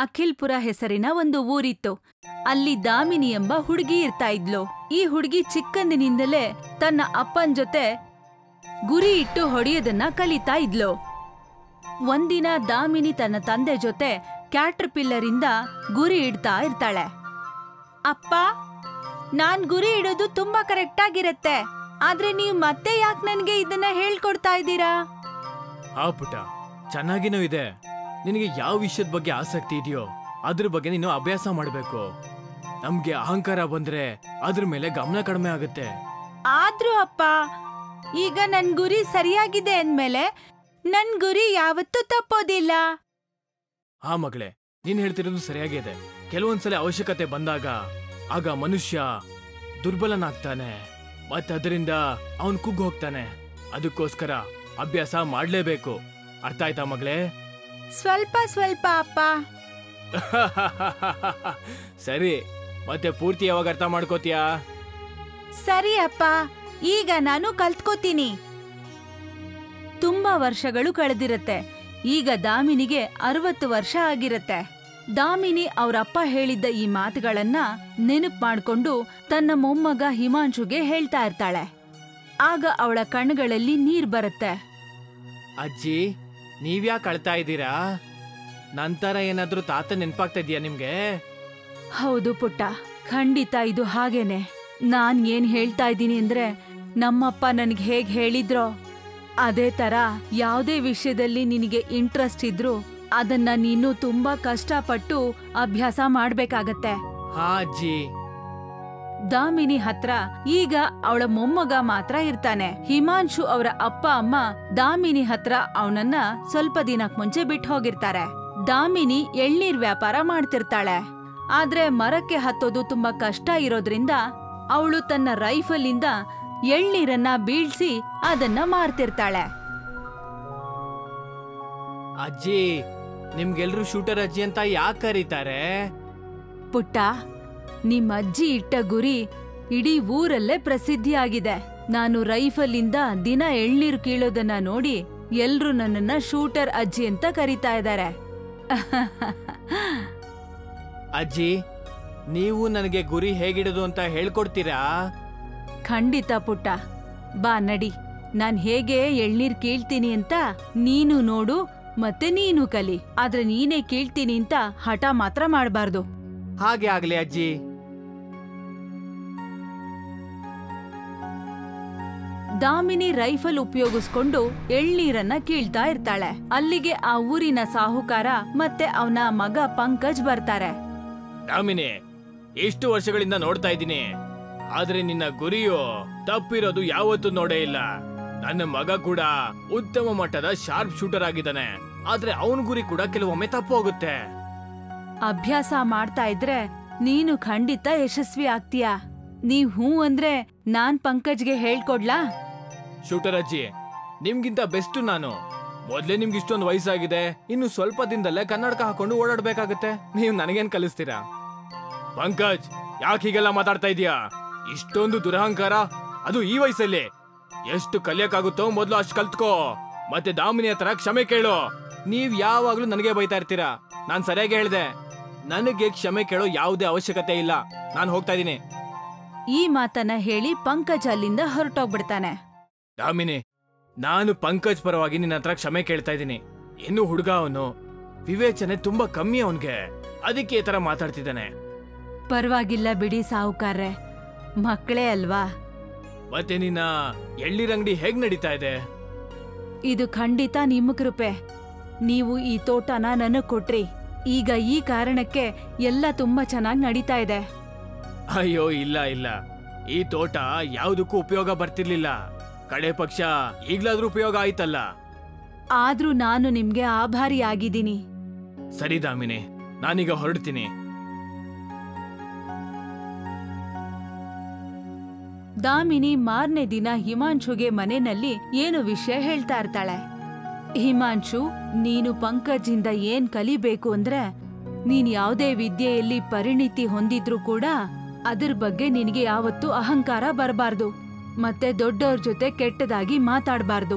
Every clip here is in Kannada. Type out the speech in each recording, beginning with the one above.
ಅಖಿಲ್ಪುರ ಹೆಸರಿನ ಒಂದು ಊರಿತ್ತು. ಅಲ್ಲಿ ದಾಮಿನಿ ಎಂಬ ಹುಡುಗಿ ಇರ್ತಾ ಇದ್ಲು. ಈ ಹುಡುಗಿ ಚಿಕ್ಕಂದಿನಿಂದಲೇ ತನ್ನ ಅಪ್ಪನ್ ಜೊತೆ ಗುರಿ ಇಟ್ಟು ಹೊಡೆಯೋದನ್ನ ಕಲಿತಾ ಇದ್ಲು. ಒಂದಿನ ದಾಮಿನಿ ತನ್ನ ತಂದೆ ಜೊತೆ ಕ್ಯಾಟರ್ಪಿಲ್ಲರ್ ಇಂದ ಗುರಿ ಇಡ್ತಾ ಇರ್ತಾಳೆ. ಅಪ್ಪ, ನಾನ್ ಗುರಿ ಇಡೋದು ತುಂಬಾ ಕರೆಕ್ಟ್ ಆಗಿರತ್ತೆ, ಆದ್ರೆ ನೀವ್ ಮತ್ತೆ ಯಾಕೆ ನನ್ಗೆ ಇದನ್ನ ಹೇಳ್ಕೊಡ್ತಾ ಇದ್ದೀರಾ? ಆ ಪುಟ, ಚೆನ್ನಾಗಿನೂ ಇದೆ. ನಿನಗೆ ಯಾವ ವಿಷಯದ ಬಗ್ಗೆ ಆಸಕ್ತಿ ಇದೆಯೋ ಅದ್ರ ಬಗ್ಗೆ ನೀನು ಅಭ್ಯಾಸ ಮಾಡ್ಬೇಕು. ನಮ್ಗೆ ಅಹಂಕಾರ ಬಂದ್ರೆ ಅದ್ರ ಮೇಲೆ ಗಮನ ಕಡಿಮೆ ಆಗುತ್ತೆ. ಆದ್ರೂ ಅಪ್ಪ, ಈಗ ನನ್ ಗುರಿ ಸರಿಯಾಗಿದೆ ಅಂದ್ಮೇಲೆ ನನ್ ಗುರಿ ಯಾವತ್ತೂ ತಪ್ಪೋದಿಲ್ಲ. ಹಾ ಮಗಳೇ, ನೀನ್ ಹೇಳ್ತಿರೋದು ಸರಿಯಾಗಿದೆ. ಕೆಲವೊಂದ್ಸಲ ಅವಶ್ಯಕತೆ ಬಂದಾಗ ಆಗ ಮನುಷ್ಯ ದುರ್ಬಲನಾಗ್ತಾನೆ, ಮತ್ತೆ ಅದರಿಂದ ಅವನ್ ಕುಗ್ಗ್ ಹೋಗ್ತಾನೆ. ಅದಕ್ಕೋಸ್ಕರ ಅಭ್ಯಾಸ ಮಾಡ್ಲೇಬೇಕು. ಅರ್ಥ ಆಯ್ತಾ ಮಗಳೇ? ಸ್ವಲ್ಪ ಸ್ವಲ್ಪ ಅಪ್ಪ. ಸರಿ, ಮತ್ತೆ ಪೂರ್ತಿ ಯಾವಾಗ ಅರ್ಥ ಮಾಡ್ಕೋತೀಯಾ? ಸರಿ ಅಪ್ಪ, ಈಗ ನಾನು ಕಲ್ತ್ಕೋತೀನಿ. ತುಂಬಾ ವರ್ಷಗಳು ಕಳೆದಿರತ್ತೆ. ಈಗ ದಾಮಿನಿಗೆ 60 ವರ್ಷ ಆಗಿರತ್ತೆ. ದಾಮಿನಿ ಅವರಪ್ಪ ಹೇಳಿದ್ದ ಈ ಮಾತುಗಳನ್ನ ನೆನಪು ಮಾಡ್ಕೊಂಡು ತನ್ನ ಮೊಮ್ಮಗ ಹಿಮಾಂಶುಗೆ ಹೇಳ್ತಾ ಇರ್ತಾಳೆ. ಆಗ ಅವಳ ಕಣ್ಣುಗಳಲ್ಲಿ ನೀರ್ ಬರುತ್ತೆ. ಅಜ್ಜಿ, ನೀವ್ಯಾಕೆ ಅಳ್ತಾ ಇದ್ದೀರಾ? ನಂತರ ಏನಾದ್ರೂ ತಾತ ನೆನ್ಪಾಗ್ತಾ ಇದೀಯಾ ನಿಮ್ಗೆ? ಹೌದು ಪುಟ್ಟ, ಖಂಡಿತ ಇದು ಹಾಗೇನೆ. ನಾನ್ ಏನ್ ಹೇಳ್ತಾ ಇದ್ದೀನಿ ಅಂದ್ರೆ, ನಮ್ಮಪ್ಪ ನನ್ಗೆ ಹೇಗ್ ಹೇಳಿದ್ರೋ ಅದೇ ತರ ಯಾವುದೇ ವಿಷಯದಲ್ಲಿ ನಿನಗೆ ಇಂಟ್ರೆಸ್ಟ್ ಇದ್ರೂ ಅದನ್ನ ನೀನು ತುಂಬಾ ಕಷ್ಟಪಟ್ಟು ಅಭ್ಯಾಸ ಮಾಡ್ಬೇಕಾಗತ್ತೆ. ಹಾ ಅಜ್ಜಿ. ದಾಮಿನಿ ಹತ್ರ ಈಗ ಅವಳ ಮೊಮ್ಮಗ ಮಾತ್ರ ಇರ್ತಾನೆ. ಹಿಮಾಂಶು ಅವರ ಅಪ್ಪ ಅಮ್ಮ ದಾಮಿನಿ ಹತ್ರ ಅವನನ್ನ ಸ್ವಲ್ಪ ದಿನಕ್ ಮುಂಚೆ ಬಿಟ್ಟು ಹೋಗಿರ್ತಾರೆ. ದಾಮಿನಿ ಎಳ್ನೀರ್ ವ್ಯಾಪಾರ ಮಾಡ್ತಿರ್ತಾಳೆ. ಆದ್ರೆ ಮರಕ್ಕೆ ಹತ್ತೋದು ತುಂಬಾ ಕಷ್ಟ ಇರೋದ್ರಿಂದ ಅವಳು ತನ್ನ ರೈಫಲ್ ಇಂದ ಎಳ್ನೀರನ್ನ ಬೀಳ್ಸಿ ಅದನ್ನ ಮಾರ್ತಿರ್ತಾಳೆ. ಅಜ್ಜಿ, ನಿಮ್ಗೆಲ್ರು ಶೂಟರ್ ಅಜ್ಜಿ ಅಂತ ಯಾಕೆ ಕರೀತಾರೆ? ಪುಟ್ಟ, ನಿಮ್ಮ ಅಜ್ಜಿ ಇಟ್ಟ ಗುರಿ ಇಡೀ ಊರಲ್ಲೇ ಪ್ರಸಿದ್ಧಿಯಾಗಿದೆ. ನಾನು ರೈಫಲ್ ಇಂದ ದಿನ ಎಳ್ನೀರು ಕೀಳೋದನ್ನ ನೋಡಿ ಎಲ್ರು ನನ್ನನ್ನ ಶೂಟರ್ ಅಜ್ಜಿ ಅಂತ ಕರೀತಾ ಇದ್ದಾರೆ. ಅಜ್ಜಿ, ನೀವು ನನಗೆ ಗುರಿ ಹೇಗಿಡೋದು ಅಂತ ಹೇಳ್ಕೊಡ್ತೀರಾ? ಖಂಡಿತ ಪುಟ್ಟ, ಬಾ ನಡಿ. ನಾನ್ ಹೇಗೆ ಎಳ್ನೀರ್ ಕೀಳ್ತೀನಿ ಅಂತ ನೀನು ನೋಡು, ಮತ್ತೆ ನೀನು ಕಲಿ. ಆದ್ರೆ ನೀನೇ ಕೀಳ್ತೀನಿ ಅಂತ ಹಠ ಮಾತ್ರ ಮಾಡಬಾರ್ದು. ಹಾಗೆ ಆಗ್ಲಿ ಅಜ್ಜಿ. ದಾಮಿನಿ ರೈಫಲ್ ಉಪಯೋಗಿಸ್ಕೊಂಡು ಎಳ್ನೀರನ್ನ ಕೀಳ್ತಾ ಇರ್ತಾಳೆ. ಅಲ್ಲಿಗೆ ಆ ಊರಿನ ಸಾಹುಕಾರ ಮತ್ತೆ ಅವನ ಮಗ ಪಂಕಜ್ ಬರ್ತಾರೆ. ದಾಮಿನಿ, ಎಷ್ಟು ವರ್ಷಗಳಿಂದ ನೋಡ್ತಾ ಇದ್ದೀನಿ, ಆದ್ರೆ ನಿನ್ನ ಗುರಿಯು ತಪ್ಪಿರೋದು ಯಾವತ್ತೂ ನೋಡೇ ಇಲ್ಲ. ನನ್ನ ಮಗ ಕೂಡ ಉತ್ತಮ ಮಟ್ಟದ ಶಾರ್ಪ್ ಶೂಟರ್ ಆಗಿದ್ದಾನೆ, ಆದ್ರೆ ಅವನ ಗುರಿ ಕೂಡ ಕೆಲವೊಮ್ಮೆ ತಪ್ಪು ಹೋಗುತ್ತೆ. ಅಭ್ಯಾಸ ಮಾಡ್ತಾ ಇದ್ರೆ ನೀನು ಖಂಡಿತ ಯಶಸ್ವಿ ಆಗ್ತೀಯ. ನೀವ್ ಹೂ ಅಂದ್ರೆ ನಾನ್ ಪಂಕಜ್ಗೆ ಹೇಳ್ಕೊಡ್ಲಾ? ಶೂಟರ್ ಅಜ್ಜಿ, ನಿಮ್ಗಿಂತ ಬೆಸ್ಟ್ ನಾನು. ಮೊದ್ಲೇ ನಿಮ್ಗೆ ಇಷ್ಟೊಂದು ವಯಸ್ಸಾಗಿದೆ, ಇನ್ನು ಸ್ವಲ್ಪ ದಿನದಲ್ಲೇ ಕನ್ನಡಕ ಹಾಕೊಂಡು ಓಡಾಡ್ಬೇಕಾಗತ್ತೆ. ನೀವು ನನಗೇನ್ ಕಲಿಸ್ತೀರಾ? ಪಂಕಜ್, ಯಾಕೆ ಹೀಗೆಲ್ಲ ಮಾತಾಡ್ತಾ ಇದೀಯಾ? ಇಷ್ಟೊಂದು ದುರಹಂಕಾರ, ಅದು ಈ ವಯಸ್ಸಲ್ಲಿ. ಎಷ್ಟು ಕಲಿಯಕ್ಕಾಗುತ್ತೋ ಮೊದ್ಲು ಅಷ್ಟು ಕಲ್ತ್ಕೋ. ಮತ್ತೆ ದಾಮಿನಿ ಹತ್ರ ಕ್ಷಮೆ ಕೇಳು. ನೀವ್ ಯಾವಾಗ್ಲೂ ನನಗೆ ಬೈತಾ ಇರ್ತೀರಾ. ನಾನ್ ಸರಿಯಾಗಿ ಹೇಳ್ದೆ, ನನಗೆ ಕ್ಷಮೆ ಕೇಳೋ ಯಾವುದೇ ಅವಶ್ಯಕತೆ ಇಲ್ಲ. ನಾನು ಹೋಗ್ತಾ ಇದೀನಿ. ಈ ಮಾತನ್ನ ಹೇಳಿ ಪಂಕಜ್ ಅಲ್ಲಿಂದ ಹೊರಟೋಗ್ಬಿಡ್ತಾನೆ. ದಾಮಿನಿ, ನಾನು ಪಂಕಜ್ ಪರವಾಗಿ ನಿನ್ನ ಹತ್ರ ಕ್ಷಮೆ ಕೇಳ್ತಾ ಇದ್ದೀನಿ. ಇನ್ನು ಹುಡುಗ ಅವನು, ವಿವೇಚನೆ ತುಂಬಾ ಕಮ್ಮಿ ಅವನ್ಗೆ, ಅದಕ್ಕೆ ಈ ತರ ಮಾತಾಡ್ತಿದ್ದಾನೆ. ಪರವಾಗಿಲ್ಲ ಬಿಡಿ ಸಾಹುಕಾರ್ರೆ, ಮಕ್ಕಳೇ ಅಲ್ವಾ. ಮತ್ತೆ ನಿನ್ನ ಎಳ್ನೀರಂಗಡಿ ಹೇಗ್ ನಡೀತಾ ಇದೆ? ಇದು ಖಂಡಿತ ನಿಮ್ಮ ಕೃಪೆ. ನೀವು ಈ ತೋಟನ ನನಗ್ ಕೊಟ್ರಿ. ಈಗ ಈ ಕಾರಣಕ್ಕೆ ಎಲ್ಲ ತುಂಬಾ ಚೆನ್ನಾಗಿ ನಡೀತಾ ಇದೆ. ಅಯ್ಯೋ ಇಲ್ಲ ಇಲ್ಲ, ಈ ತೋಟ ಯಾವುದಕ್ಕೂ ಉಪಯೋಗ ಬರ್ತಿರ್ಲಿಲ್ಲ. ಕಡೆ ಪಕ್ಷ ಈಗ್ಲಾದ್ರೂ ಉಪಯೋಗ ಆಯ್ತಲ್ಲ. ಆದ್ರೂ ನಾನು ನಿಮ್ಗೆ ಆಭಾರಿ ಆಗಿದ್ದೀನಿ. ಸರಿ ದಾಮಿನಿ, ನಾನೀಗ ಹೊರಡ್ತೀನಿ. ದಾಮಿನಿ ಮಾರನೇ ದಿನ ಹಿಮಾಂಶುಗೆ ಮನೆಯಲ್ಲಿ ಏನು ವಿಷಯ ಹೇಳ್ತಾ ಇರ್ತಾಳೆ. ಹಿಮಾಂಶು, ನೀನು ಪಂಕಜಿಂದ ಏನ್ ಕಲಿಬೇಕು ಅಂದ್ರೆ, ನೀನ್ ಯಾವುದೇ ವಿದ್ಯೆಯಲ್ಲಿ ಪರಿಣಿತಿ ಹೊಂದಿದ್ರೂ ಕೂಡ ಅದ್ರ ಬಗ್ಗೆ ನಿನಗೆ ಯಾವತ್ತೂ ಅಹಂಕಾರ ಬರಬಾರ್ದು. ಮತ್ತೆ ದೊಡ್ಡವ್ರ ಜೊತೆ ಕೆಟ್ಟದಾಗಿ ಮಾತಾಡಬಾರ್ದು.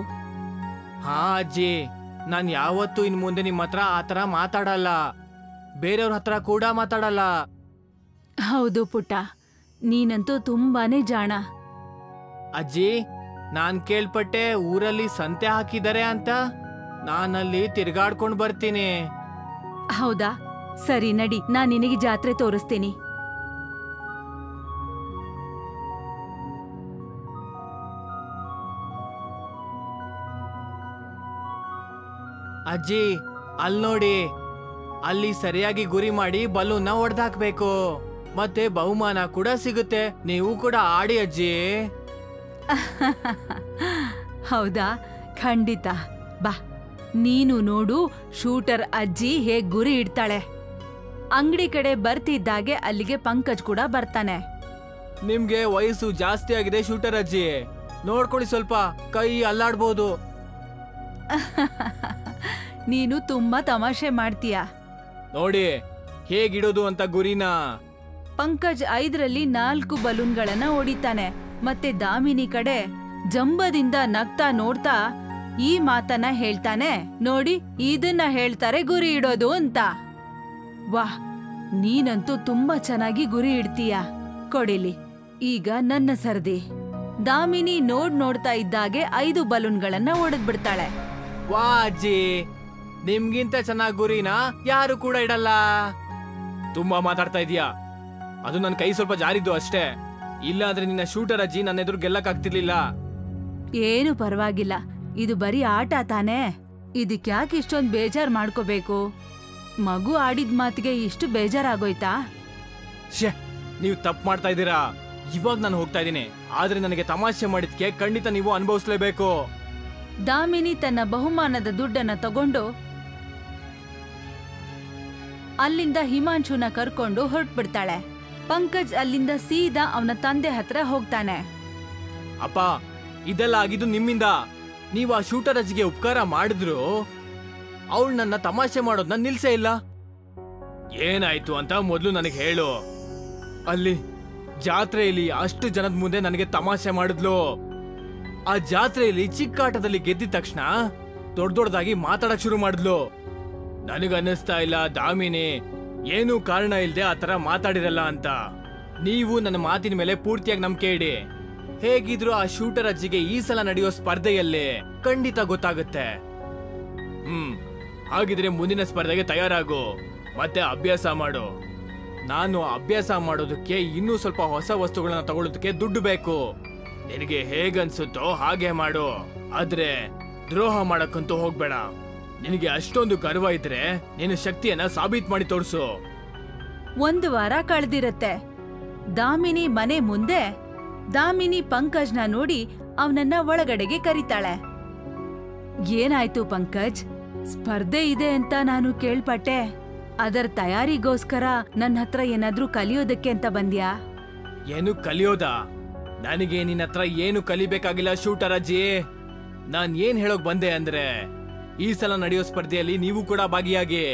ಹಾ ಅಜ್ಜಿ, ನಾನ್ ಯಾವತ್ತೂ ಇನ್ ಮುಂದೆ ನಿಮ್ ಹತ್ರ ಆತರ ಮಾತಾಡಲ್ಲ. ಬೇರೆಯವ್ರ ಹತ್ರ ಕೂಡ ಮಾತಾಡಲ್ಲ. ಹೌದು ಪುಟ್ಟ, ನೀನಂತೂ ತುಂಬಾನೇ ಜಾಣ. ಅಜ್ಜಿ, ನಾನ್ ಕೇಳ್ಪಟ್ಟೆ ಊರಲ್ಲಿ ಸಂತೆ ಹಾಕಿದ್ದಾರೆ ಅಂತ. ನಾನಲ್ಲಿ ತಿರ್ಗಾಡ್ಕೊಂಡ್ ಬರ್ತೀನಿ. ಹೌದಾ? ಸರಿ ನಡಿ, ನಾನ್ ನಿನಗೆ ಜಾತ್ರೆ ತೋರಿಸ್ತೀನಿ. ಅಜ್ಜಿ, ಅಲ್ ನೋಡಿ, ಅಲ್ಲಿ ಸರಿಯಾಗಿ ಗುರಿ ಮಾಡಿ ಬಲೂನ್ನ ಹೊಡೆದಾಕ್ಬೇಕು. ಮತ್ತೆ ಬಹುಮಾನ ಕೂಡ ಸಿಗುತ್ತೆ. ನೀವು ಕೂಡ ಆಡಿ ಅಜ್ಜಿ. ಹೌದಾ? ಖಂಡಿತ. ಬಾ, ನೀನು ನೋಡು ಶೂಟರ್ ಅಜ್ಜಿ ಹೇಗ್ ಗುರಿ ಇಡ್ತಾಳೆ. ಅಂಗಡಿ ಕಡೆ ಬರ್ತಿದ್ದಾಗೆ ಅಲ್ಲಿಗೆ ಪಂಕಜ್ ಕೂಡ ಬರ್ತಾನೆ. ನಿಮ್ಗೆ ವಯಸ್ಸು ಜಾಸ್ತಿ ಆಗಿದೆ ಶೂಟರ್ ಅಜ್ಜಿ, ನೋಡ್ಕೊಳ್ಳಿ, ಸ್ವಲ್ಪ ಕೈ ಅಲ್ಲಾಡ್ಬೋದು. ನೀನು ತುಂಬಾ ತಮಾಷೆ ಮಾಡ್ತೀಯ. ನೋಡಿ ಹೇಗಿಡೋದು ಅಂತ ಗುರಿನ. ಪಂಕಜ್ 5ರಲ್ಲಿ 4 ಬಲೂನ್ಗಳನ್ನ ಹೊಡಿತಾನೆ. ಮತ್ತೆ ದಾಮಿನಿ ಕಡೆ ಜಂಬದಿಂದ ನಗ್ತಾ ನೋಡ್ತಾ ಈ ಮಾತನ್ನ ಹೇಳ್ತಾನೆ, ನೋಡಿ ಇದನ್ನ ಹೇಳ್ತಾರೆ ಗುರಿ ಇಡೋದು ಅಂತ. ವಾಹ್, ನೀನಂತೂ ತುಂಬಾ ಚೆನ್ನಾಗಿ ಗುರಿ ಇಡ್ತೀಯ. ಕೊಡಿಲಿ, ಈಗ ನನ್ನ ಸರ್ದಿ. ದಾಮಿನಿ ನೋಡ್ತಾ ಇದ್ದಾಗೆ 5 ಬಲೂನ್ಗಳನ್ನ ಹೊಡೆದ್ಬಿಡ್ತಾಳೆ. ವಾ ಅಜ್ಜಿ, ನಿಮ್ಗಿಂತ ಚೆನ್ನಾಗ್ ಗುರಿನ ಯಾರು ಕೂಡ ಇಡಲ್ಲ. ತುಂಬಾ ಮಾತಾಡ್ತಾ ಇದೀಯಾ. ಅದು ನನ್ನ ಕೈ ಸ್ವಲ್ಪ ಜಾರಿದ್ದು ಅಷ್ಟೇ. ಇಲ್ಲ ಅಂದ್ರೆ ನಿನ್ನ ಶೂಟರ್ ಅಜ್ಜಿ ನನ್ನ ಎದುರು ಗೆಲ್ಲಕ್ಕಾಗ್ತಿರ್ಲಿಲ್ಲ. ಏನು ಪರವಾಗಿಲ್ಲ, ಇದು ಬರೀ ಆಟ ತಾನೇ. ಇದಕ್ಯಾಕೆ ಇಷ್ಟೊಂದು ಬೇಜಾರ್ ಮಾಡ್ಕೋಬೇಕು? ಮಗು ಆಡಿದ ಮಾತಿಗೆ ಇಷ್ಟು ಬೇಜಾರಾಗೋಯ್ತಾ? ಶೇ, ನೀವು ತಪ್ಪು ಮಾಡ್ತಾ ಇದ್ದೀರಾ. ಇವಾಗ ನಾನು ಹೋಗ್ತಾ ಇದ್ದೀನಿ, ಆದ್ರೆ ನನಗೆ ತಮಾಷೆ ಮಾಡಿದ್ಕೆ ಖಂಡಿತ ನೀವು ಅನುಭವಿಸ್ಲೇಬೇಕು. ದಾಮಿನಿ ತನ್ನ ಬಹುಮಾನದ ದುಡ್ಡನ್ನ ತಗೊಂಡು ಅಲ್ಲಿಂದ ಹಿಮಾಂಶುನ ಕರ್ಕೊಂಡು ಹೊರಟ್ಬಿಡ್ತಾಳೆ. ಪಂಕಜ್ ಅಲ್ಲಿಂದ ಸೀದಾ ಅವನ ತಂದೆ ಹತ್ರ ಹೋಗ್ತಾನೆ. ಅಪ್ಪ, ಇದೆಲ್ಲ ಆಗಿದ್ದು ನಿಮ್ಮಿಂದ. ನೀವು ಆ ಶೂಟರ್ ಅಜ್ಜಿಗೆ ಉಪಕಾರ ಮಾಡಿದ್ರು ಅವಳು ನನ್ನ ತಮಾಷೆ ಮಾಡೋದನ್ನ ನಿಲ್ಸೇ ಇಲ್ಲ. ಏನಾಯ್ತು ಅಂತ ಮೊದಲು ನನಗೆ ಹೇಳು. ಅಲ್ಲಿ ಜಾತ್ರೆಯಲ್ಲಿ ಅಷ್ಟು ಜನದ ಮುಂದೆ ನನಗೆ ತಮಾಷೆ ಮಾಡಿದ್ಲು. ಆ ಜಾತ್ರೆಯಲ್ಲಿ ಚಿಕ್ಕಾಟದಲ್ಲಿ ಗೆದ್ದಿದ ತಕ್ಷಣ ದೊಡ್ಡದಾಗಿ ಮಾತಾಡಕ್ ಶುರು ಮಾಡಿದ್ಲು. ನನಗನ್ನಿಸ್ತಾ ಇಲ್ಲ ದಾಮಿನಿ ಏನೂ ಕಾರಣ ಇಲ್ಲದೆ ಆ ತರ ಮಾತಾಡಿರಲ್ಲ ಅಂತ. ನೀವು ನನ್ನ ಮಾತಿನ ಮೇಲೆ ಪೂರ್ತಿಯಾಗಿ ನಂಬಿಕೆ ಇಡಿ. ಹೇಗಿದ್ರು ಆ ಶೂಟರ್ ಅಜ್ಜಿಗೆ ಈ ಸಲ ನಡೆಯೋ ಸ್ಪರ್ಧೆಯಲ್ಲಿ ಖಂಡಿತ ಗೊತ್ತಾಗುತ್ತೆ. ಹಾಗಿದ್ರೆ ಮುಂದಿನ ಸ್ಪರ್ಧೆಗೆ ತಯಾರಾಗು, ಮತ್ತೆ ಅಭ್ಯಾಸ ಮಾಡು. ನಾನು ಅಭ್ಯಾಸ ಮಾಡೋದಕ್ಕೆ ಇನ್ನೂ ಸ್ವಲ್ಪ ಹೊಸ ವಸ್ತುಗಳನ್ನ ತಗೊಳ್ಳೋದಕ್ಕೆ ದುಡ್ಡು ಬೇಕು. ನಿನಗೆ ಹೇಗನ್ಸುತ್ತೋ ಹಾಗೆ ಮಾಡು, ಆದ್ರೆ ದ್ರೋಹ ಮಾಡಕ್ಕಂತೂ ಹೋಗ್ಬೇಡ. ನಿನಗೆ ಅಷ್ಟೊಂದು ಗರ್ವ ಇದ್ರೆ ನಿನ್ನ ಶಕ್ತಿಯನ್ನ ಸಾಬೀತ್ ಮಾಡಿ ತೋರಿಸು. 1 ವಾರ ಕಳೆದಿರತ್ತೆ. ದಾಮಿನಿ ಮನೆ ಮುಂದೆ ದಾಮಿನಿ ಪಂಕಜ್ನ ನೋಡಿ ಅವನನ್ನ ಒಳಗಡೆಗೆ ಕರೀತಾಳೆ. ಏನಾಯ್ತು ಪಂಕಜ್? ಸ್ಪರ್ಧೆ ಇದೆ ಅಂತ ನಾನು ಕೇಳ್ಪಟ್ಟೆ. ಅದರ ತಯಾರಿಗೋಸ್ಕರ ನನ್ನ ಹತ್ರ ಏನಾದ್ರೂ ಕಲಿಯೋದಕ್ಕೆ ಅಂತ ಬಂದ್ಯಾ? ಏನು ಕಲಿಯೋದಾ? ನನಗೆ ನಿನ್ನ ಹತ್ರ ಏನು ಕಲಿಬೇಕಾಗಿಲ್ಲ ಶೂಟರ್ ಅಜ್ಜಿ. ನಾನ್ ಏನ್ ಹೇಳೋಕ್ ಬಂದೆ ಅಂದ್ರೆ, ಈ ಸಲ ನಡೆಯೋ ಸ್ಪರ್ಧೆಯಲ್ಲಿ ನೀವು ಕೂಡ ಭಾಗಿಯಾಗಿ.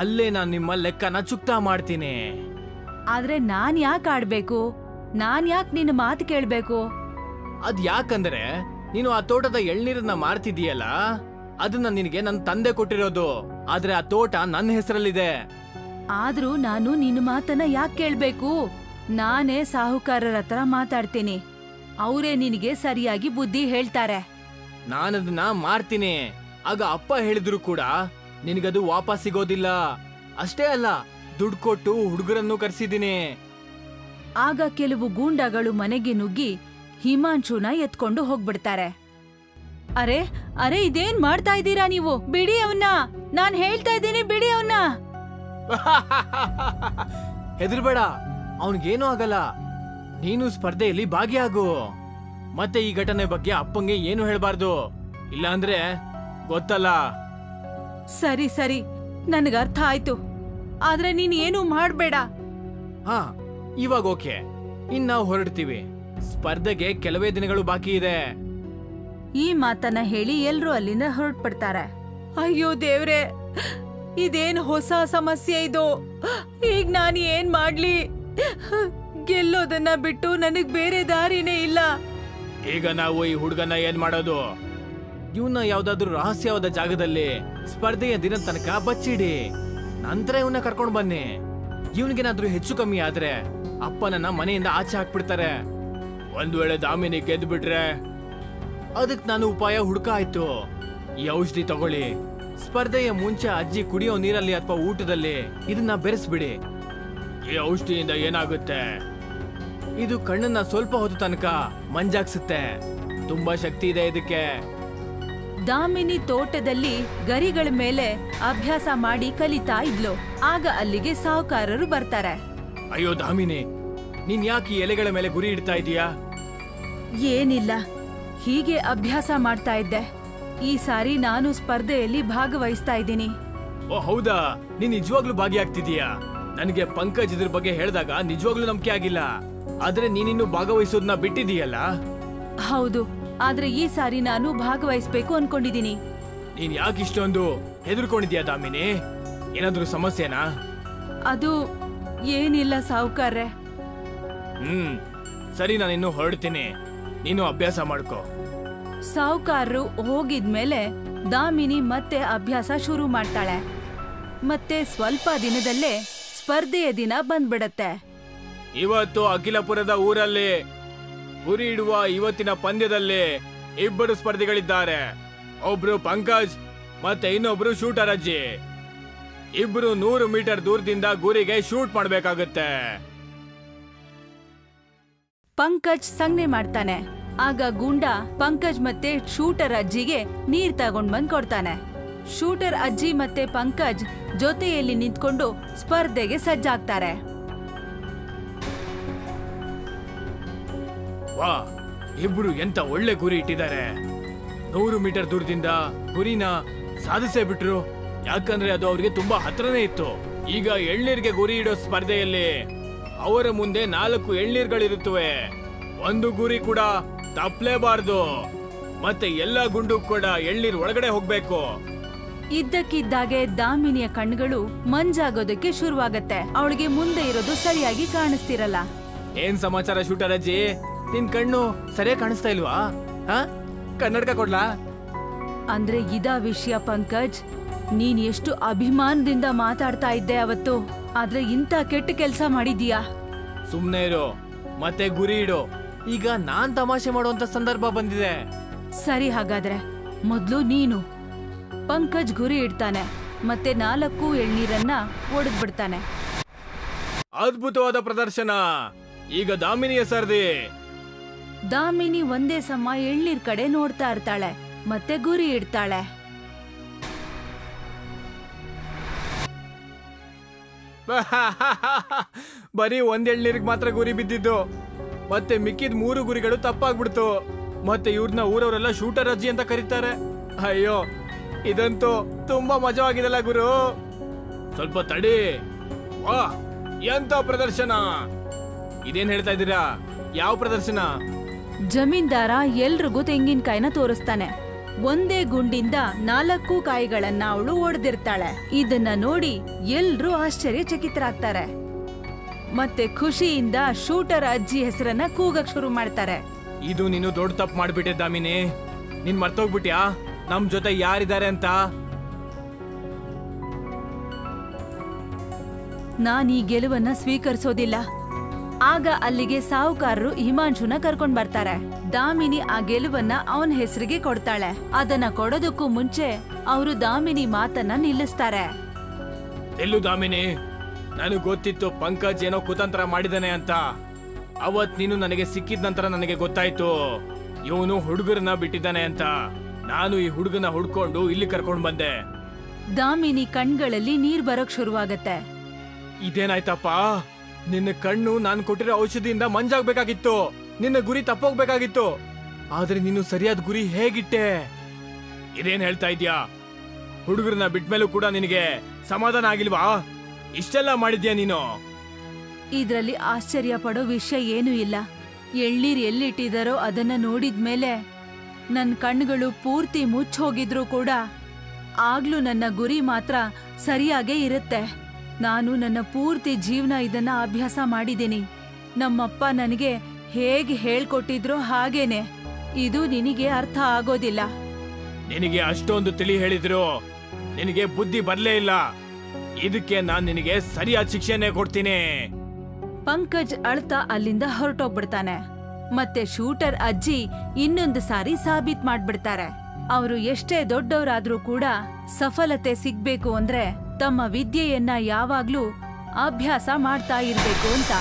ಅಲ್ಲೇ ನಾನು ನಿಮ್ಮ ಲೆಕ್ಕನ ಚುಕ್ತಾ ಮಾಡ್ತೀನಿ. ಆದ್ರೆ ನಾನ್ ಯಾಕೆ ಆಡ್ಬೇಕು? ನಾನ್ ಯಾಕೆ ನಿನ್ನ ಮಾತು ಕೇಳ್ಬೇಕು? ಅದ್ ಯಾಕಂದ್ರೆ ನೀನು ಆ ತೋಟದ ಎಳ್ನೀರನ್ನ ಮಾರ್ತಿದೀಯಲ್ಲ, ಅದನ್ನ ನಿನಗೆ ನನ್ನ ತಂದೆ ಕೊಟ್ಟಿರೋದು. ಆದ್ರೆ ಆ ತೋಟ ನನ್ನ ಹೆಸರಲ್ಲಿದೆ. ಆದ್ರೂ ನಾನು ನಿನ್ನ ಮಾತನ್ನ ಯಾಕೆ ಕೇಳ್ಬೇಕು? ನಾನೇ ಸಾಹುಕಾರರ ಹತ್ರ ಮಾತಾಡ್ತೀನಿ. ಅವರೇ ನಿನಗೆ ಸರಿಯಾಗಿ ಬುದ್ಧಿ ಹೇಳ್ತಾರೆ. ನಾನದನ್ನ ಮಾರ್ತೀನಿ. ಆಗ ಅಪ್ಪ ಹೇಳಿದ್ರು ಕೂಡ ನಿನಗದು ವಾಪಸ್ ಸಿಗೋದಿಲ್ಲ. ಅಷ್ಟೇ ಅಲ್ಲ, ದುಡ್ಡು ಕೊಟ್ಟು ಹುಡುಗರನ್ನು ಕರ್ಸಿದ್ದೀನಿ. ಆಗ ಕೆಲವು ಗೂಂಡಾಗಳು ಮನೆಗೆ ನುಗ್ಗಿ ಹಿಮಾಂಶುನ ಎತ್ಕೊಂಡು ಹೋಗ್ಬಿಡ್ತಾರೆ. ಅರೆ ಅರೆ, ಇದೇನ್ ಮಾಡ್ತಾ ಇದ್ದೀರಾ ನೀವು? ಬಿಡಿ ಅವನ್ನ, ನಾನ್ ಹೇಳ್ತಾ ಇದ್ದೀನಿ, ಬಿಡಿ ಅವನ್ನ. ಹೆದರ್ಬೇಡ, ಅವನಿಗೇನೂ ಆಗಲ್ಲ. ನೀನು ಸ್ಪರ್ಧೆಯಲ್ಲಿ ಭಾಗಿಯಾಗು. ಮತ್ತೆ ಈ ಘಟನೆ ಬಗ್ಗೆ ಅಪ್ಪಂಗೆ ಏನು ಹೇಳ್ಬಾರ್ದು, ಇಲ್ಲಾಂದ್ರೆ ಗೊತ್ತಲ್ಲ. ಸರಿ ಸರಿ, ನನಗ ಅರ್ಥ ಆಯ್ತು. ಆದ್ರೆ ನೀನ್ ಏನು ಮಾಡ್ಬೇಡ. ಹಾ, ಇವಾಗ ಓಕೆ. ಇನ್ ನಾವು ಹೊರಡ್ತೀವಿ. ಸ್ಪರ್ಧೆಗೆ ಕೆಲವೇ ದಿನಗಳು ಬಾಕಿ ಇದೆ. ಈ ಮಾತನ್ನ ಹೇಳಿ ಎಲ್ರೂ ಅಲ್ಲಿಂದ ಹೊರಟ್ಬಿಡ್ತಾರೆ. ಅಯ್ಯೋ ದೇವ್ರೆ, ಇದೇನ್ ಹೊಸ ಸಮಸ್ಯೆ ಇದು? ಈಗ ನಾನು ಏನ್ ಮಾಡ್ಲಿ? ಗೆಲ್ಲೋದನ್ನ ಬಿಟ್ಟು ನನಗ್ ಬೇರೆ ದಾರಿನೇ ಇಲ್ಲ. ಈಗ ನಾವು ಈ ಹುಡುಗನ ಏನ್ ಮಾಡೋದು? ಇವನ್ನ ಯಾವ್ದಾದ್ರು ರಹಸ್ಯವಾದ ಜಾಗದಲ್ಲಿ ಸ್ಪರ್ಧೆಯ ದಿನ ತನಕ ಬಚ್ಚಿಡಿ. ನಂತರ ಇವನ್ನ ಕರ್ಕೊಂಡ್ ಬನ್ನಿ. ಇವನಿಗೇನಾದ್ರೂ ಹೆಚ್ಚು ಕಮ್ಮಿ ಆದ್ರೆ ಅಪ್ಪನನ್ನ ಮನೆಯಿಂದ ಆಚೆ ಹಾಕ್ಬಿಡ್ತಾರೆ. ಒಂದ್ ವೇಳೆ ದಾಮಿನಿ ಗೆದ್ದು ಬಿಟ್ರೆ ಅದಕ್ ನಾನು ಉಪಾಯ ಹುಡುಕಾಯ್ತು. ಈ ಔಷಧಿ ತಗೊಳ್ಳಿ. ಸ್ಪರ್ಧೆಯ ಮುಂಚೆ ಅಜ್ಜಿ ಕುಡಿಯೋ ನೀರಲ್ಲಿ ಅಥವಾ ಊಟದಲ್ಲಿ ಇದನ್ನ ಬೆರೆಸ್ಬಿಡಿ. ಈ ಔಷಧಿಯಿಂದ ಏನಾಗುತ್ತೆ, ಇದು ಕಣ್ಣನ್ನ ಸ್ವಲ್ಪ ಹೊತ್ತು ತನಕ ಮಂಜಾಗ್ಸುತ್ತೆ. ತುಂಬಾ ಶಕ್ತಿ ಇದೆ ಇದಕ್ಕೆ. ದಾಮಿನಿ ತೋಟದಲ್ಲಿ ಗರಿಗಳ ಮೇಲೆ ಅಭ್ಯಾಸ ಮಾಡಿ ಕಲಿತಾ ಇದ್ಲು. ಆಗ ಅಲ್ಲಿಗೆ ಸಾಹುಕಾರರು ಬರ್ತಾರೆ. ಅಯ್ಯೋ ದಾಮಿನಿ, ನೀನ್ ಯಾಕೆ ಈ ಎಲೆಗಳ ಮೇಲೆ ಗುರಿ ಇಡ್ತಾ ಇದೀಯಾ? ಏನಿಲ್ಲ, ಹೀಗೆ ಅಭ್ಯಾಸ ಮಾಡ್ತಾ ಇದ್ದೆ. ಈ ಸಾರಿ ನಾನು ಸ್ಪರ್ಧೆಯಲ್ಲಿ ಭಾಗವಹಿಸ್ತಾ ಇದ್ದೀನಿ. ಓ ಹೌದಾ, ನೀನ್ ನಿಜವಾಗ್ಲೂ ಭಾಗಿಯಾಗ್ತಿದೀಯಾ? ನನಗೆ ಪಂಕಜ್ ಇದ್ರ ಬಗ್ಗೆ ಹೇಳಿದಾಗ ನಿಜವಾಗ್ಲೂ ನಂಬಿಕೆ ಆಗಿಲ್ಲ. ಆದ್ರೆ ನೀನಿನ್ನು ಭಾಗವಹಿಸೋದನ್ನ ಬಿಟ್ಟಿದೀಯಲ್ಲ? ಹೌದು, ಆದ್ರೆ ಈ ಸಾರಿ ನಾನು ಭಾಗವಹಿಸ್ಬೇಕು ಅನ್ಕೊಂಡಿದೀನಿ. ನೀನ್ ಯಾಕೆ ಇಷ್ಟೊಂದು ಹೆದರ್ಕೊಂಡಿದ್ಯಾ ದಾಮಿನಿ? ಏನಾದ್ರೂ ಸಮಸ್ಯೆನಾ? ಅದು ಏನಿಲ್ಲ ಸಾಹುಕಾರ್ರೆ. ಸರಿ, ನಾನಿನ್ನು ಹೊರಡ್ತೀನಿ. ನೀನು ಅಭ್ಯಾಸ ಮಾಡ್ಕೋ. ಸಾಹುಕಾರರು ಹೋಗಿದ್ಮೇಲೆ ದಾಮಿನಿ ಮತ್ತೆ ಅಭ್ಯಾಸ ಶುರು ಮಾಡ್ತಾಳೆ. ಮತ್ತೆ ಸ್ವಲ್ಪ ದಿನದಲ್ಲೇ ಸ್ಪರ್ಧೆಯ ದಿನ ಬಂದ್ಬಿಡತ್ತೆ. ಇವತ್ತು ಅಖಿಲಪುರದ ಊರಲ್ಲಿ ಗುರಿ ಇಡುವ ಇವತ್ತಿನ ಪಂದ್ಯದಲ್ಲಿ ಇಬ್ಬರು ಸ್ಪರ್ಧಿಗಳಿದ್ದಾರೆ. ಒಬ್ರು ಪಂಕಜ್ ಮತ್ತೆ ಇನ್ನೊಬ್ರು ಶೂಟರ್ ಅಜ್ಜಿ. ಇಬ್ರು 100 ಮೀಟರ್ ದೂರದಿಂದ ಗುರಿಗೆ ಶೂಟ್ ಮಾಡ್ಬೇಕಾಗತ್ತೆ. ಪಂಕಜ್ ಸಂಜ್ಞೆ ಮಾಡ್ತಾನೆ. ಆಗ ಗೂಂಡ ಪಂಕಜ್ ಮತ್ತೆ ಶೂಟರ್ ಅಜ್ಜಿಗೆ ನೀರ್ ತಗೊಂಡ್ ಬಂದ್ ಕೊಡ್ತಾನೆ. ಶೂಟರ್ ಅಜ್ಜಿ ಮತ್ತೆ ಪಂಕಜ್ ಜೊತೆಯಲ್ಲಿ ನಿಂತ್ಕೊಂಡು ಸ್ಪರ್ಧೆಗೆ ಸಜ್ಜಾಗ್ತಾರೆ. ವಾ, ಇಬ್ರು ಎಂತ ಒಳ್ಳೆ ಗುರಿ ಇಟ್ಟಿದ್ದಾರೆ. 100 ಮೀಟರ್ ದೂರದಿಂದ ಗುರಿನ ಸಾಧಿಸೇ ಬಿಟ್ರು. ಯಾಕಂದ್ರೆ ಅದು ಅವ್ರಿಗೆ ತುಂಬಾ ಹತ್ರನೇ ಇತ್ತು. ಈಗ ಎಳ್ನೀರ್ಗೆ ಗುರಿ ಇಡೋ ಸ್ಪರ್ಧೆಯಲ್ಲಿ ಅವರ ಮುಂದೆ 4 ಎಳ್ನೀರ್ಗಳಿರುತ್ತವೆ. ಒಂದು ಗುರಿ ಕೂಡ ತಪ್ಪಲೇಬಾರ್ದು. ಮತ್ತೆ ಎಲ್ಲಾ ಗುಂಡು ಕೂಡ ಎಳ್ನೀರ್ ಒಳಗಡೆ ಹೋಗ್ಬೇಕು. ಇದ್ದಕ್ಕಿದ್ದಾಗೆ ದಾಮಿನಿಯ ಕಣ್ಣುಗಳು ಮಂಜಾಗೋದಕ್ಕೆ ಶುರುವಾಗತ್ತೆ. ಅವಳಿಗೆ ಮುಂದೆ ಇರೋದು ಸರಿಯಾಗಿ ಕಾಣಿಸ್ತಿರಲ್ಲ. ಏನ್ ಸಮಾಚಾರ ಶೂಟರ್ ಅಜ್ಜಿ? ನಿನ್ ಕಣ್ಣು ಸರಿಯಾಗಿ ಕಾಣಿಸ್ತಾ ಇಲ್ವಾ? ಕನ್ನಡಕ ಕೊಡ್ಲಾ? ಅಂದ್ರೆ ಇದಾ ವಿಷಯ ಪಂಕಜ್. ನೀನ್ ಎಷ್ಟು ಅಭಿಮಾನದಿಂದ ಮಾತಾಡ್ತಾ ಇದ್ದೆ ಅವತ್ತು, ಆದ್ರೆ ಇಂಥ ಕೆಟ್ಟ ಕೆಲ್ಸ ಮಾಡಿದೀಯಾ. ಸುಮ್ನೆ ಇರು, ಮತ್ತೆ ಗುರಿ ಇಡು. ಈಗ ನಾನ್ ತಮಾಷೆ ಮಾಡುವಂತ ಸಂದರ್ಭ ಬಂದಿದೆ. ಸರಿ, ಹಾಗಾದ್ರೆ ಮೊದ್ಲು ನೀನು. ಪಂಕಜ್ ಗುರಿ ಇಡ್ತಾನೆ ಮತ್ತೆ 4 ಎಳ್ನೀರನ್ನ ಒಡೆದ್ಬಿಡ್ತಾನೆ. ಅದ್ಭುತವಾದ ಪ್ರದರ್ಶನ. ಈಗ ದಾಮಿನಿಯ ಸರ್ದಿ. ದಾಮಿನಿ ಒಂದೇ ಸಮ ಎಳ್ನೀರ್ ಕಡೆ ನೋಡ್ತಾ ಇರ್ತಾಳೆ ಮತ್ತೆ ಗುರಿ ಇಡ್ತಾಳೆ. ಬರೀ 1 ಎಳ್ನೀರಿಗೆ ಮಾತ್ರ ಗುರಿ ಬಿದ್ದಿದ್ದು. ಮತ್ತೆ ಮಿಕ್ಕಿದ 3 ಗುರಿಗಳು ತಪ್ಪಾಗ್ಬಿಡ್ತು. ಮತ್ತೆ ಇವ್ರನ್ನ ಊರವರೆಲ್ಲ ಶೂಟರ್ ಅಜ್ಜಿ ಅಂತ ಕರೀತಾರೆ. ಅಯ್ಯೋ, ಇದಂತೂ ತುಂಬಾ ಮಜವಾಗಿದಲ್ಲ ಗುರು. ಸ್ವಲ್ಪ ತಡಿ. ವಾ, ಎಂತ ಪ್ರದರ್ಶನ! ಇದೇನ್ ಹೇಳ್ತಾ ಇದ್ದೀರಾ? ಯಾವ ಪ್ರದರ್ಶನ? ಜಮೀನ್ದಾರ ಎಲ್ರಿಗೂ ತೆಂಗಿನಕಾಯಿನ ತೋರಿಸ್ತಾನೆ. ಒಂದೇ ಗುಂಡಿಂದ 4 ಕಾಯಿಗಳನ್ನ ಅವಳು ಒಡೆದಿರ್ತಾಳೆ. ಇದನ್ನ ನೋಡಿ ಎಲ್ರೂ ಆಶ್ಚರ್ಯಚಕಿತರಾಗ್ತಾರೆ. ಮತ್ತೆ ಖುಷಿಯಿಂದ ಶೂಟರ್ ಅಜ್ಜಿ ಹೆಸರನ್ನ ಕೂಗಕ್ ಶುರು ಮಾಡ್ತಾರೆ. ಇದು ನೀನು ದೊಡ್ಡ ತಪ್ಪು ಮಾಡ್ಬಿಟ್ಟೆ ದಾಮಿನಿ. ನೀನ್ ಮರ್ತೋಗ್ಬಿಟ್ಯಾ ನಮ್ ಜೊತೆ ಯಾರಿದ್ದಾರೆ ಅಂತ? ನಾನ್ ಈ ಗೆಲುವನ್ನ ಸ್ವೀಕರಿಸೋದಿಲ್ಲ. ಆಗ ಅಲ್ಲಿಗೆ ಸಾಹುಕಾರರು ಹಿಮಾಂಶುನ ಕರ್ಕೊಂಡ್ ಬರ್ತಾರೆ. ದಾಮಿನಿ ಆ ಗೆಲುವನ್ನ ಅವನ ಹೆಸರಿಗೆ ಕೊಡ್ತಾಳೆ. ಅದನ್ನ ಕೊಡೋದಕ್ಕೂ ಮುಂಚೆ ಅವರು ದಾಮಿನಿ ಮಾತನ್ನ ನಿಲ್ಲಿಸ್ತಾರೆ. ಎಲ್ಲೂ ದಾಮಿನಿ, ನನಗೆ ಗೊತ್ತಿತ್ತು ಪಂಕಜ್ ಏನೋ ಕುತಂತ್ರ ಮಾಡಿದಾನೆ ಅಂತ. ಅವತ್ ನೀನು ನನಗೆ ಸಿಕ್ಕಿದ ನಂತರ ನನಗೆ ಗೊತ್ತಾಯ್ತು ಇವನು ಹುಡುಗರನ್ನ ಬಿಟ್ಟಿದ್ದಾನೆ ಅಂತ. ನಾನು ಈ ಹುಡುಗನ ಹುಡ್ಕೊಂಡು ಇಲ್ಲಿ ಕರ್ಕೊಂಡ್ ಬಂದೆ. ದಾಮಿನಿ ಕಣ್ಗಳಲ್ಲಿ ನೀರ್ ಬರೋಕ್ ಶುರುವಾಗತ್ತೆ. ಇದೇನಾಯ್ತಪ್ಪ? ನಿನ್ನ ಕಣ್ಣು ನಾನು ಕೊಟ್ಟಿರೋ ಔಷಧಿಯಿಂದ ಮಂಜಾಗ್ಬೇಕಾಗಿತ್ತು. ನಿನ್ನ ಗುರಿ ತಪ್ಪೋಗ್ಬೇಕಾಗಿತ್ತು. ಆದ್ರೆ ನೀನು ಸರಿಯಾದ ಗುರಿ ಹೇಗಿಟ್ಟೆ? ಇದೇನ್ ಹೇಳ್ತಾ ಇದ್ಯಾ? ಹುಡುಗರನ್ನ ಬಿಟ್ಮೇಲೂ ಕೂಡ ನಿನಗೆ ಸಮಾಧಾನ ಆಗಿಲ್ವಾ? ಇಷ್ಟೆಲ್ಲ ಮಾಡಿದ್ಯಾ ನೀನು? ಇದ್ರಲ್ಲಿ ಆಶ್ಚರ್ಯ ಪಡೋ ವಿಷಯ ಏನೂ ಇಲ್ಲ. ಎಳ್ನೀರ್ ಎಲ್ಲಿಟ್ಟಿದಾರೋ ಅದನ್ನ ನೋಡಿದ್ಮೇಲೆ ನನ್ ಕಣ್ಣುಗಳು ಪೂರ್ತಿ ಮುಚ್ಚೋಗಿದ್ರು ಕೂಡ ಆಗ್ಲೂ ನನ್ನ ಗುರಿ ಮಾತ್ರ ಸರಿಯಾಗೇ ಇರುತ್ತೆ. ನಾನು ನನ್ನ ಪೂರ್ತಿ ಜೀವನ ಇದನ್ನ ಅಭ್ಯಾಸ ಮಾಡಿದ್ದೀನಿ. ನಮ್ಮಪ್ಪ ನನಗೆ ಹೇಗೆ ಹೇಳ್ಕೊಟ್ಟಿದ್ರೋ ಹಾಗೇನೆ. ಇದು ನಿನಗೆ ಅರ್ಥ ಆಗೋದಿಲ್ಲ. ನಿನಗೆ ಅಷ್ಟೊಂದು ತಿಳಿ ಹೇಳಿದ್ರು ನಿನಗೆ ಬುದ್ಧಿ ಬರ್ಲೇ ಇಲ್ಲ. ಇದಕ್ಕೆ ನಾನ್ ನಿನಗೆ ಸರಿಯಾದ ಶಿಕ್ಷೆನೆ ಕೊಡ್ತೀನಿ. ಪಂಕಜ್ ಅಳ್ತಾ ಅಲ್ಲಿಂದ ಹೊರಟೋಗ್ಬಿಡ್ತಾನೆ. ಮತ್ತೆ ಶೂಟರ್ ಅಜ್ಜಿ ಇನ್ನೊಂದು ಸಾರಿ ಸಾಬೀತ್ ಮಾಡ್ಬಿಡ್ತಾರೆ. ಅವರು ಎಷ್ಟೇ ದೊಡ್ಡವರಾದ್ರೂ ಕೂಡ ಸಫಲತೆ ಸಿಗ್ಬೇಕು ಅಂದ್ರೆ ತಮ್ಮ ವಿದ್ಯೆಯನ್ನ ಯಾವಾಗ್ಲೂ ಅಭ್ಯಾಸ ಮಾಡ್ತಾ ಇರ್ಬೇಕು ಅಂತ.